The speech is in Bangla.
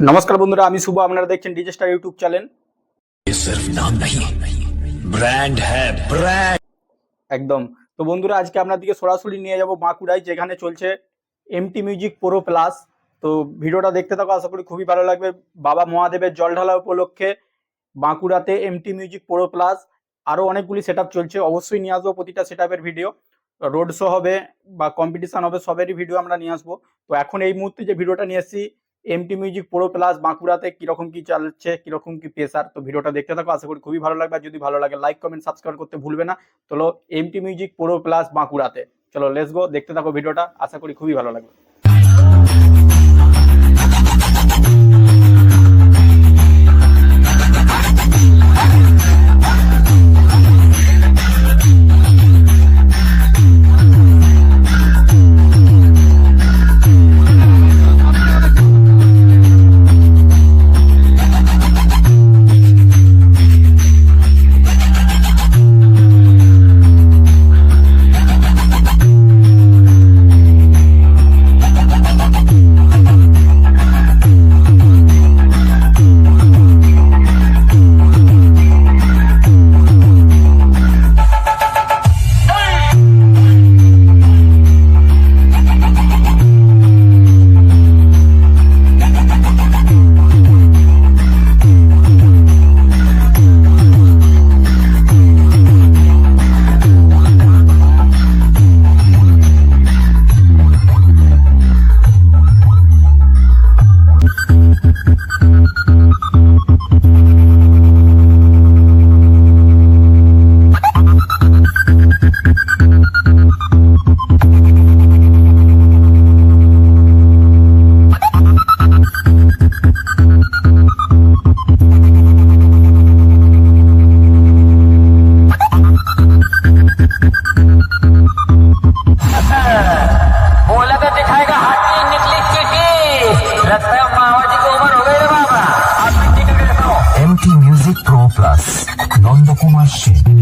নমস্কার বন্ধুরা, আমি শুভ। আপনারা দেখছেন ডিজে স্টার ইউটিউব চ্যানেল। ये सिर्फ नाम नहीं ब्रांड है ब्रांड। একদম। তো বন্ধুরা, আজকে আপনাদেরকে সরাসরি নিয়ে যাব বাঁকুড়ায়, যেখানে চলছে এমটি মিউজিক প্রো প্লাস। তো ভিডিওটা দেখতে থাকো, আশা করি খুবই ভালো লাগবে। বাবা মহাদেবের জল ঢালা উপলক্ষে বাঁকুড়াতে এমটি মিউজিক প্রো প্লাস আরও অনেকগুলি সেট চলছে। অবশ্যই নিয়ে আসবো প্রতিটা সেট ভিডিও। রোড শো হবে বা কম্পিটিশন হবে, সবেরই ভিডিও আমরা নিয়ে আসবো। তো এখন এই মুহূর্তে যে ভিডিওটা নিয়ে এসেছি, এমটি মিউজিক প্রো প্লাস বাঁকুড়াতে কিরকম কি চলছে, কিরকম কি প্রেসার, তো ভিডিওটা দেখতে থাকো, আশা করি খুবই ভালো লাগবে। আর যদি ভালো লাগে লাইক কমেন্ট সাবস্ক্রাইব করতে ভুলবে না। চলো এমটি মিউজিক প্রো প্লাস বাঁকুড়াতে, চলো লেটস গো, দেখতে থাকো ভিডিওটা, আশা করি খুবই ভালো লাগবে। बोला तो दिखाएगा हाथी, निकली चिट्ठी। लगता है मामा जी को उम्र हो गई रे बाबा। आप मिट्टी का कैसे हो? MT music pro plus Nand Kumar Singh.